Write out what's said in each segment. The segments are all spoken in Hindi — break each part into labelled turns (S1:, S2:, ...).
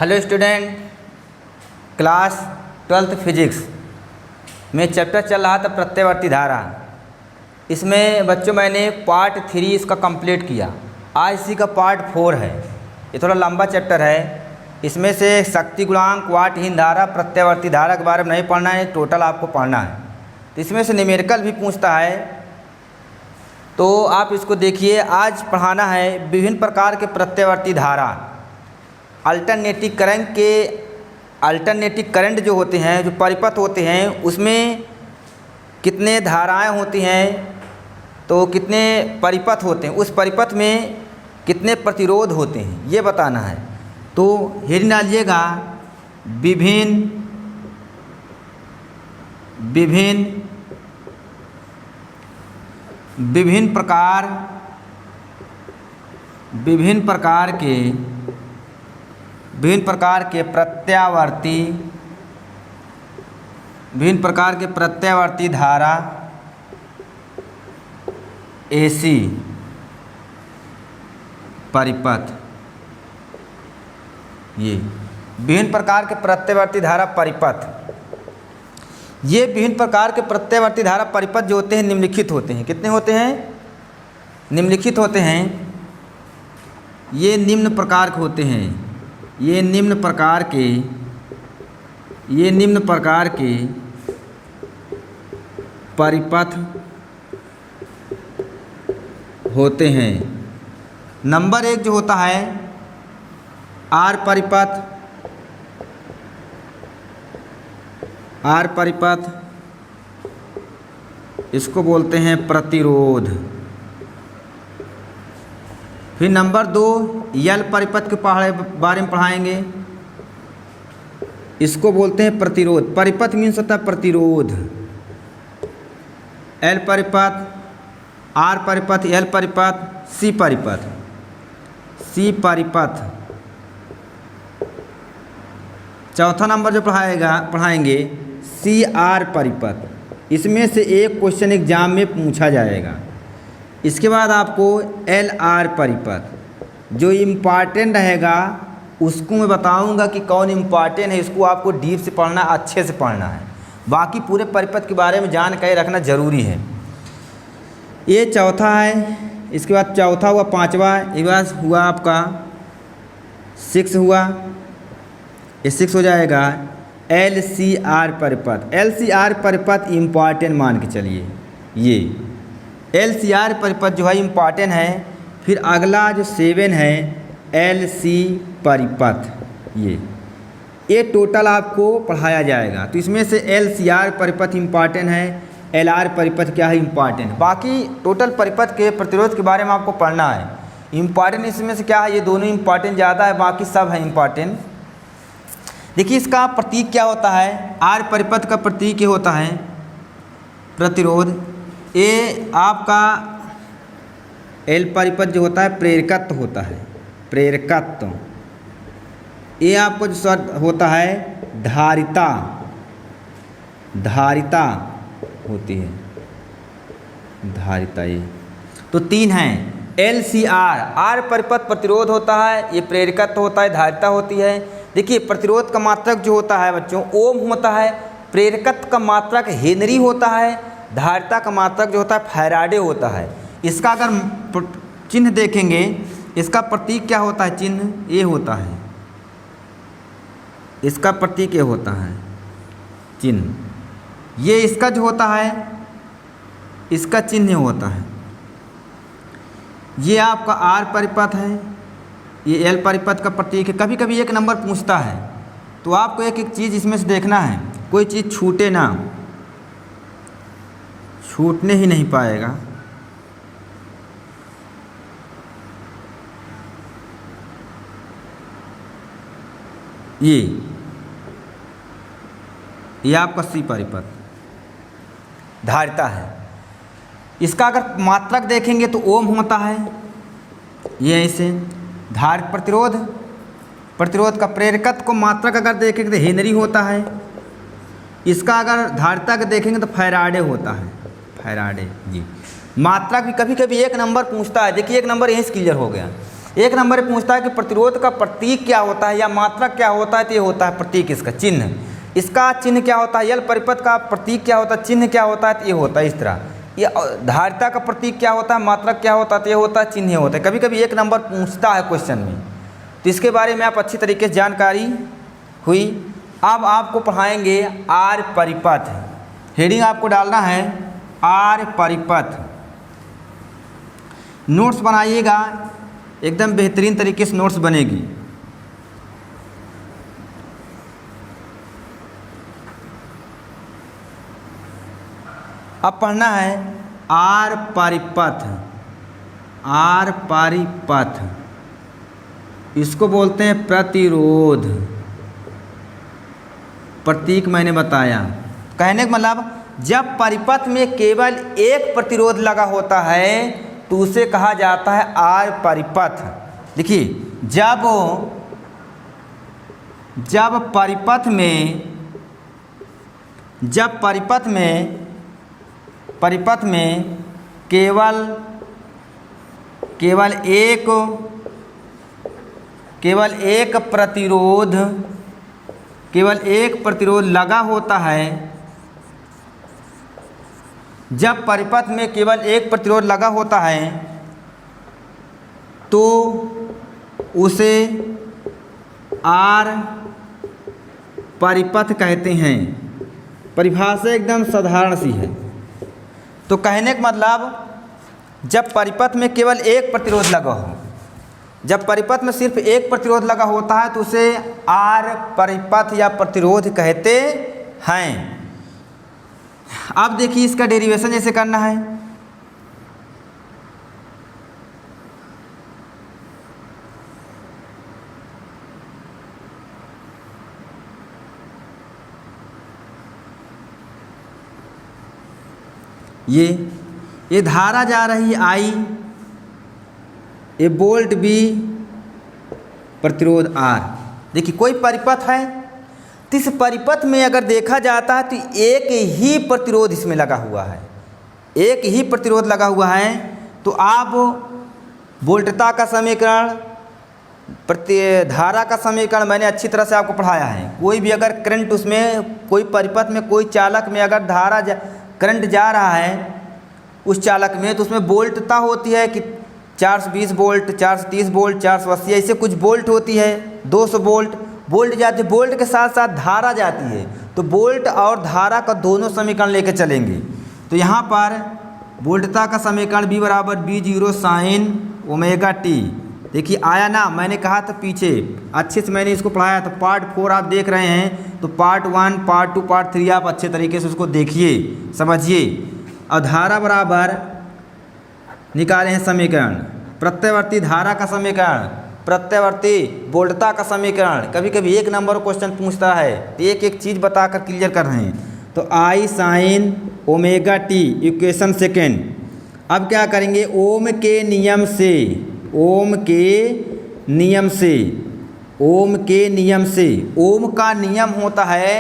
S1: Hello student, class 12th physics में चैप्टर चल रहा था प्रत्यावर्ती धारा। इसमें बच्चों मैंने पार्ट 3 इसका कंप्लीट किया। आज इसी का पार्ट 4 है। ये थोड़ा लंबा चैप्टर है। इसमें से शक्ति गुणांक, वाटहीन धारा, प्रत्यावर्ती धारा के बारे में नहीं पढ़ना है, टोटल आपको पढ़ना है। तो इसमें से न्यूमेरिकल भी पूछता है, तो आप इसको देखिए। आज पढ़ाना है विभिन्न प्रकार के प्रत्यावर्ती धारा, अल्टरनेटिव करंट जो होते हैं, जो परिपथ होते हैं, उसमें कितने धाराएं होती हैं, तो कितने परिपथ होते हैं, उस परिपथ में कितने प्रतिरोध होते हैं, ये बताना है। तो हेडिंग डालिएगा विभिन्न प्रकार के प्रत्यावर्ती धारा एसी परिपथ। ये विभिन्न प्रकार के प्रत्यावर्ती धारा परिपथ, ये विभिन्न प्रकार के प्रत्यावर्ती धारा परिपथ जो होते हैं निम्नलिखित होते हैं। कितने होते हैं? निम्नलिखित होते हैं। ये निम्न प्रकार के होते हैं। ये निम्न प्रकार के परिपथ होते हैं। नंबर 1 जो होता है आर परिपथ, इसको बोलते हैं प्रतिरोध। फिर नंबर 2 यल परिपथ के बारे में पढ़ाएंगे, इसको बोलते हैं प्रतिरोध। परिपथ मीन्स होता है प्रतिरोध। एल परिपथ, आर परिपथ, एल परिपथ, सी परिपथ। चौथा नंबर जो पढ़ाएंगे सी आर परिपथ। इसमें से एक क्वेश्चन एग्जाम में पूछा जाएगा। इसके बाद आपको एल आर परिपथ जो इम्पॉर्टेंट रहेगा, उसको मैं बताऊंगा कि कौन इम्पॉर्टेंट है। इसको आपको डीप से पढ़ना, अच्छे से पढ़ना है। बाकी पूरे परिपथ के बारे में जानकारी रखना ज़रूरी है। ये चौथा है। इसके बाद चौथा हुआ, पांचवा, एक बार हुआ आपका 6 हुआ। ये 6 हो जाएगा एल सी आर परिपथ। एल सी आर परिपथ इम्पॉर्टेंट मान के चलिए। ये एल सी आर परिपथ जो है इम्पॉर्टेंट है। फिर अगला जो 7 है एल सी परिपथ। ये टोटल आपको पढ़ाया जाएगा। तो इसमें से एल सी आर परिपथ इम्पॉर्टेंट है, एल आर परिपथ क्या है इम्पॉर्टेंट। बाकी टोटल परिपथ के प्रतिरोध के बारे में आपको पढ़ना है। इम्पॉर्टेंट इसमें से क्या है, ये दोनों इम्पॉर्टेंट ज़्यादा है, बाकी सब है इम्पॉर्टेंट। देखिए इसका प्रतीक क्या होता है। आर परिपथ का प्रतीक ये होता है प्रतिरोध। ये आपका एल परिपथ जो होता है प्रेरकत्व होता है, प्रेरकत्व। ये आपको जो शब्द होता है धारिता होती है, धारिता। ये तो 3 हैं। एल सी आर, आर परिपथ प्रतिरोध होता है, ये प्रेरकत्व होता है, धारिता होती है। देखिए प्रतिरोध का मात्रक जो होता है बच्चों ओम होता है, प्रेरकत्व का मात्रक हेनरी होता है, धारिता का मात्रक जो होता है फैराडे होता है। इसका अगर चिन्ह देखेंगे, इसका प्रतीक क्या होता है, चिन्ह ये होता है। इसका प्रतीक ये होता है चिन्ह। ये इसका जो होता है, इसका चिन्ह होता है। ये आपका आर परिपथ है, ये एल परिपथ का प्रतीक है। कभी कभी एक नंबर पूछता है, तो आपको एक एक चीज़ इसमें से देखना है, कोई चीज़ छूटे ना, छूटने ही नहीं पाएगा। ये आपका सी परिपथ धारिता है। इसका अगर मात्रक देखेंगे तो ओम होता है, ये ऐसे। प्रतिरोध का प्रेरकत्व को मात्रक अगर देखेंगे तो हेनरी होता है। इसका अगर धारिता का देखेंगे तो फैराडे होता है, फैराडे जी। मात्रक भी कभी कभी एक नंबर पूछता है। देखिए एक नंबर यहीं से क्लियर हो गया। एक नंबर पे पूछता है कि प्रतिरोध का प्रतीक क्या होता है या मात्रक क्या होता है, तो ये होता है प्रतीक, इसका चिन्ह। इसका चिन्ह क्या होता है, यल परिपथ का प्रतीक क्या होता है, चिन्ह क्या होता है, तो ये होता है इस तरह। ये धारिता का प्रतीक क्या होता है, मात्रक क्या होता है, तो ये होता है चिन्ह होता है। कभी कभी एक नंबर पूछता है क्वेश्चन में, तो इसके बारे में आप अच्छी तरीके से जानकारी हुई। अब आपको पढ़ाएंगे आर परिपथ। हेडिंग आपको डालना है आर परिपथ। नोट्स बनाइएगा, एकदम बेहतरीन तरीके से नोट्स बनेगी। अब पढ़ना है आर परिपथ। आर परिपथ इसको बोलते हैं प्रतिरोध। प्रतीक मैंने बताया, कहने का मतलब जब परिपथ में केवल एक प्रतिरोध लगा होता है तो उसे कहा जाता है आर परिपथ। देखिए, जब परिपथ में केवल एक प्रतिरोध लगा होता है, जब परिपथ में केवल एक प्रतिरोध लगा होता है तो उसे आर परिपथ कहते हैं। परिभाषा एकदम साधारण सी है। तो कहने का मतलब जब परिपथ में केवल एक प्रतिरोध लगा हो, जब परिपथ में सिर्फ एक प्रतिरोध लगा होता है तो उसे आर परिपथ या प्रतिरोध कहते हैं। अब देखिए इसका डेरिवेशन जैसे करना है। ये धारा जा रही है आई, ये वोल्ट बी, प्रतिरोध आर। देखिए कोई परिपथ है तो इस परिपथ में अगर देखा जाता है तो एक ही प्रतिरोध इसमें लगा हुआ है, एक ही प्रतिरोध लगा हुआ है। तो आप वोल्टता का समीकरण, धारा का समीकरण मैंने अच्छी तरह से आपको पढ़ाया है। कोई भी अगर करंट उसमें, कोई परिपथ में, कोई चालक में अगर करंट जा रहा है उस चालक में, तो उसमें वोल्टता होती है कि 420 वोल्ट, 430 वोल्ट, 480, ऐसे कुछ वोल्ट होती है, 200 वोल्ट जाती है। वोल्ट के साथ साथ धारा जाती है, तो वोल्ट और धारा का दोनों समीकरण लेके चलेंगे। तो यहाँ पर वोल्टता का समीकरण V बराबर V0 साइन ओमेगा टी। देखिए आया ना, मैंने कहा था पीछे अच्छे से मैंने इसको पढ़ाया था। पार्ट 4 आप देख रहे हैं तो पार्ट 1, पार्ट 2, पार्ट 3 आप अच्छे तरीके से उसको देखिए, समझिए। और धारा बराबर निकाले हैं समीकरण, प्रत्यावर्ती धारा का समीकरण, प्रत्यावर्ती वोल्टता का समीकरण। कभी कभी एक नंबर क्वेश्चन पूछता है तो एक एक चीज़ बताकर क्लियर कर रहे हैं। तो I sine omega t equation second. अब क्या करेंगे, ओम के नियम से, ओम का नियम होता है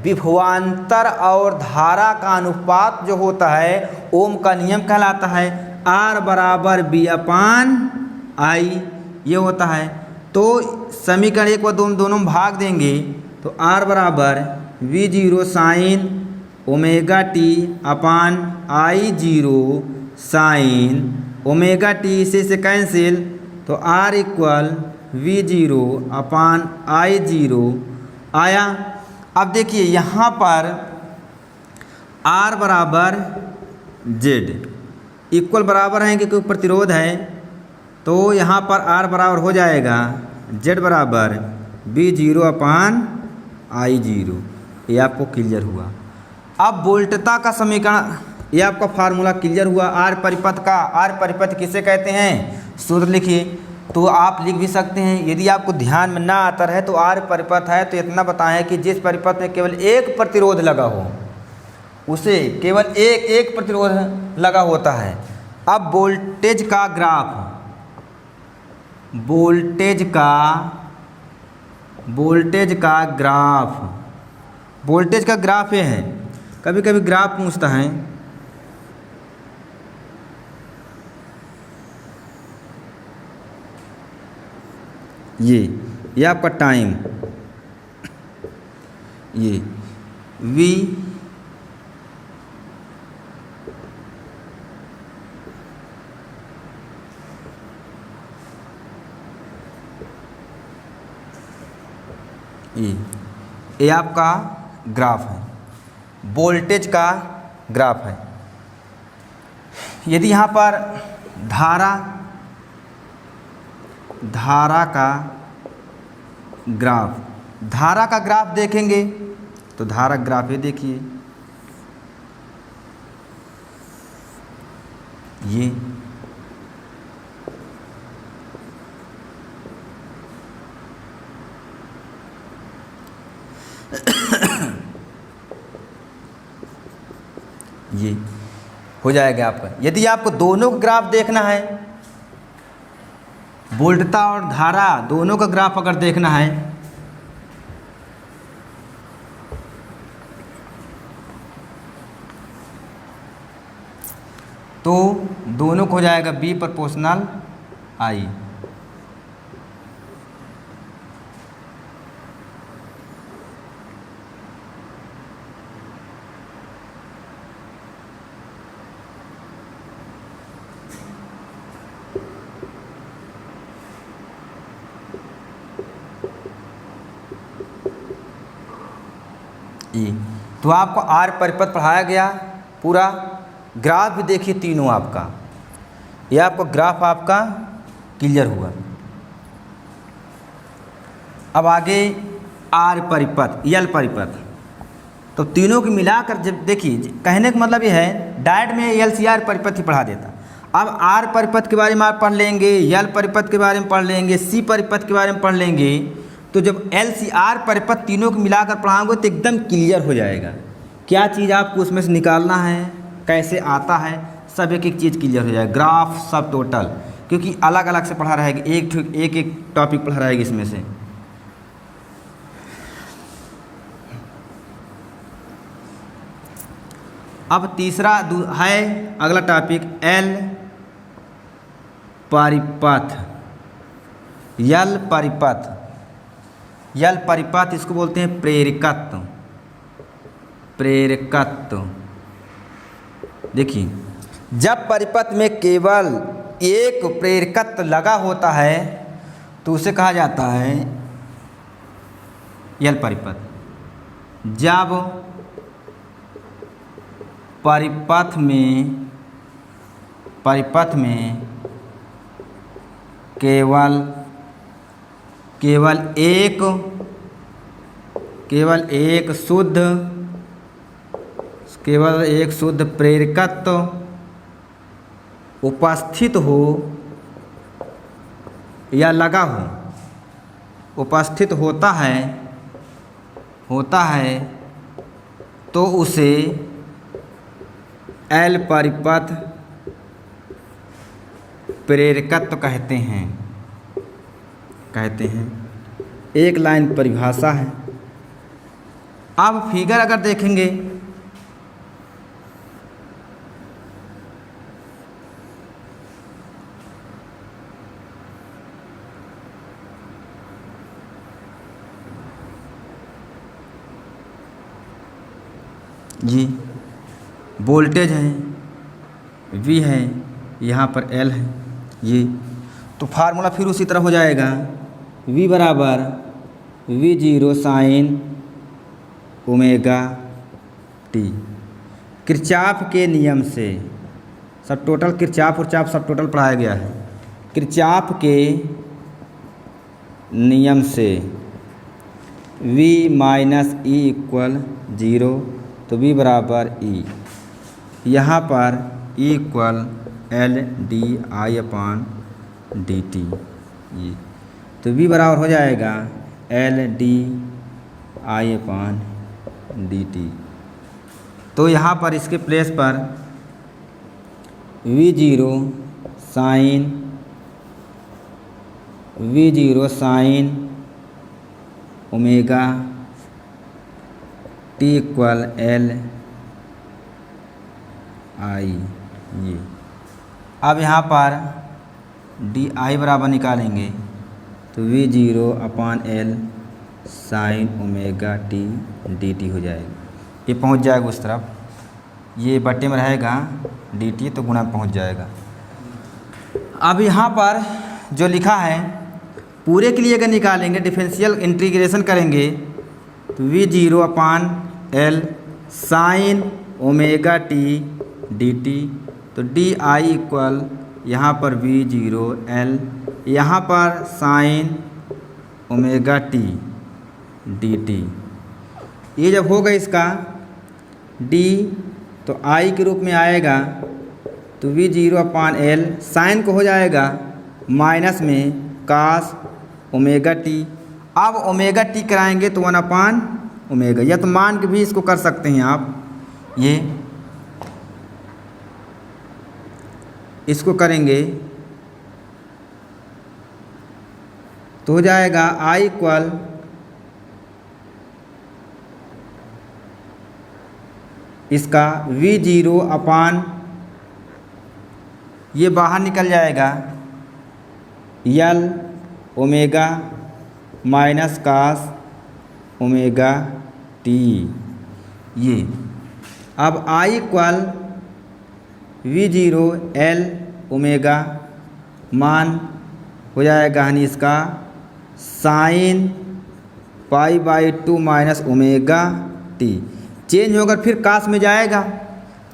S1: विभवांतर और धारा का अनुपात जो होता है, ओम का नियम कहलाता है। R बराबर B अपान I ये होता है। तो समीकरण 1 व 2 दोनों भाग देंगे तो R बराबर V0 sign omega T upon I0 sign omega T से कैंसिल, तो R इक्वल V0 अपान I0 आया। अब देखिए यहाँ पर R बराबर Z इक्वल बराबर हैं कि कोई प्रतिरोध है, तो यहाँ पर R बराबर हो जाएगा Z बराबर V0 अपान I0। ये आपको क्लियर हुआ। अब वोल्टता का समीकरण, ये आपका फार्मूला क्लियर हुआ। आर परिपथ का, आर परिपथ किसे कहते हैं, सूत्र लिखिए। तो आप लिख भी सकते हैं, यदि आपको ध्यान में ना आता रहे तो आर परिपथ है तो इतना बताएं कि जिस परिपथ में केवल एक प्रतिरोध लगा हो उसे केवल एक प्रतिरोध लगा होता है। अब वोल्टेज का ग्राफ ये है। कभी कभी ग्राफ पूछता है, ये आपका टाइम, ये v ये आपका ग्राफ है, वोल्टेज का ग्राफ है। यदि यहाँ पर धारा का ग्राफ देखेंगे तो धारा ग्राफ ये देखिए, ये ये हो जाएगा आपका। यदि आपको दोनों का ग्राफ देखना है, वोल्टता और धारा दोनों का ग्राफ अगर देखना है तो दोनों को हो जाएगा B प्रोपोर्शनल I। तो आपको आर परिपथ पढ़ाया गया पूरा। ग्राफ भी देखिए तीनों आपका, ये आपका ग्राफ आपका क्लियर हुआ। अब आगे आर परिपथ, यल परिपथ, तो तीनों को मिलाकर जब देखिए, कहने का मतलब ये है डायरेक्ट में एलसीआर परिपथ ही पढ़ा देता। अब आर परिपथ के बारे में आप पढ़ लेंगे, यल परिपथ के बारे में पढ़ लेंगे, सी परिपथ के बारे में पढ़ लेंगे, तो जब एलसीआर परिपथ तीनों को मिलाकर पढ़ाओगे तो एकदम क्लियर हो जाएगा। क्या चीज़ आपको उसमें से निकालना है, कैसे आता है, सब एक एक चीज़ क्लियर हो जाएगा। ग्राफ सब टोटल, क्योंकि अलग अलग से पढ़ा रहेगा, एक एक टॉपिक पढ़ा रहेगा इसमें से। अब तीसरा है अगला टॉपिक एल परिपथ, यल परिपथ। यल परिपथ इसको बोलते हैं प्रेरकत्व। देखिए, जब परिपथ में केवल एक प्रेरकत्व लगा होता है तो उसे कहा जाता है यल परिपथ। जब परिपथ में केवल एक शुद्ध प्रेरकत्व उपस्थित हो या लगा हो, उपस्थित होता है तो उसे एल परिपथ प्रेरकत्व कहते हैं। एक लाइन परिभाषा है। अब फिगर अगर देखेंगे जी, वोल्टेज है, V है, यहाँ पर L है, ये तो फार्मूला फिर उसी तरह हो जाएगा। V बराबर V0 sign omega T. Kirchhoff के नियम से सब टोटल, किरचॉफ और चाप सब टोटल पढ़ाया गया है। किरचॉफ के नियम से V माइनस ई इक्वल 0, तो V बराबर E। यहाँ पर E equal L D I upon D T, ये तो V बराबर हो जाएगा L D I upon D T. तो यहाँ पर इसके प्लेस पर V0 sign omega T equal L I, ये अब यहाँ पर डी आई बराबर निकालेंगे तो V0/L sign omega T dt हो जाएगा। ये पहुंच जाएगा उस तरफ, ये बटे में रहेगा dt तो गुणा पहुंच जाएगा। अब यहाँ पर जो लिखा है पूरे के लिए अगर निकालेंगे, डिफरेंशियल इंटीग्रेशन करेंगे तो V0/L sign omega T dt, तो di इक्वल यहाँ पर V0L, यहाँ पर साइन ओमेगा टी dt। ये जब होगा इसका d तो i के रूप में आएगा, तो V0/L साइन को हो जाएगा माइनस में कास ओमेगा टी। अब ओमेगा टी कराएंगे तो 1/ओमेगा, या तो मान के भी इसको कर सकते हैं आप, ये इसको करेंगे तो हो जाएगा i इक्वल इसका V0 ये बाहर निकल जाएगा L omega minus cos omega T. ये अब I इक्वल V0L ओमेगा मान हो जाएगा यानी इसका sine π/2 minus omega t. Change होगा फिर कास में जाएगा,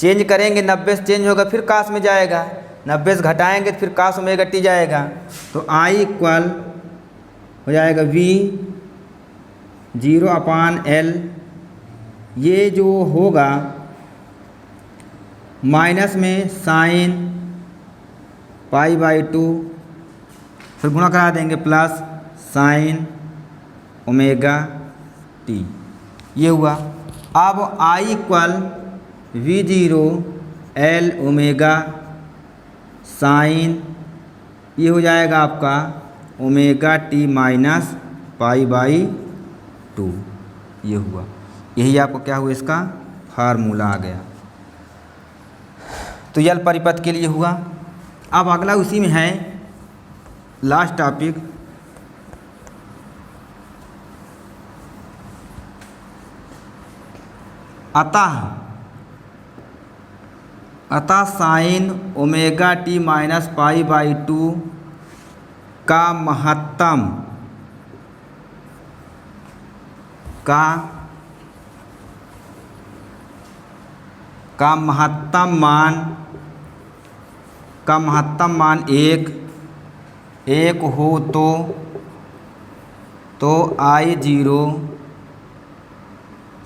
S1: चेंज करेंगे 90 से चेंज होगा फिर कास में जाएगा, 90 से घटाएंगे तो फिर कास ओमेगा टी जाएगा। तो I इक्वल हो जाएगा V0/L, ये जो होगा माइनस में साइन π/2 फिर गुणा करा देंगे प्लस साइन ओमेगा टी, ये हुआ। अब I equal V0L omega sine, ये हो जाएगा आपका ओमेगा टी माइनस π/2, ये हुआ। यही आपको क्या हुआ, इसका फार्मूला आ गया। तो यल परिपथ के लिए हुआ। अब अगला उसी में है लास्ट टॉपिक, अतः साइन ओमेगा टी माइनस π/2 का महत्तम मान एक हो तो I0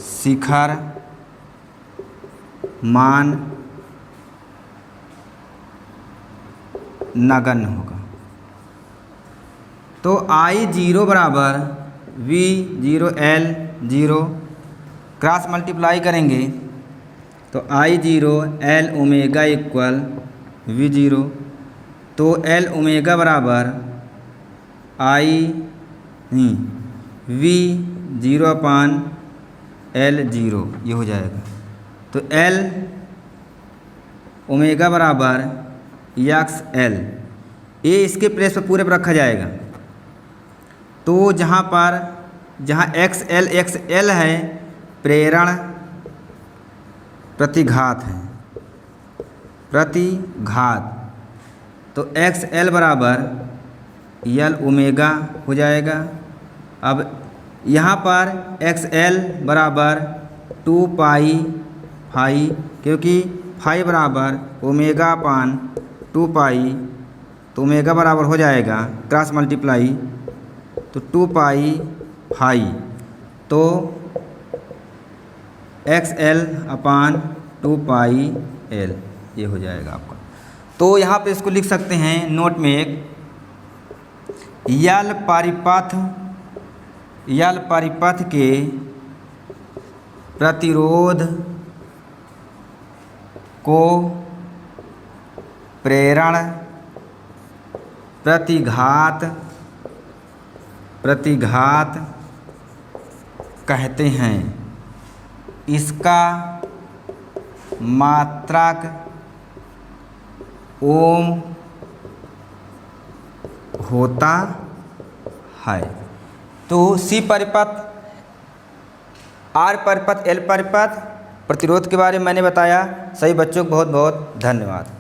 S1: शिखर मान नगण्य होगा। तो I0 बराबर V0L 0 क्रॉस मल्टीप्लाई करेंगे तो I0 L omega equal V0, तो L ओमेगा बराबर V0/L0, ये हो जाएगा। तो L ओमेगा बराबर XL, ये इसके प्लेस पर पूरे पर रखा जाएगा। तो जहाँ XL है प्रेरण प्रतिघात है, प्रतिघात, तो XL बराबर L ओमेगा हो जाएगा। अब यहाँ पर XL बराबर 2π, क्योंकि फाई बराबर ओमेगा/2π, तो ओमेगा बराबर हो जाएगा क्रॉस मल्टीप्लाई तो 2π, तो XL/2πL, ये हो जाएगा आपका। तो यहाँ पे इसको लिख सकते हैं नोट में एक, यल परिपथ के प्रतिरोध को प्रेरण प्रतिघात कहते हैं। इसका मात्रक ओम होता है। तो सी परिपथ, आर परिपथ, एल परिपथ, प्रतिरोध के बारे में मैंने बताया। सभी बच्चों को बहुत बहुत धन्यवाद।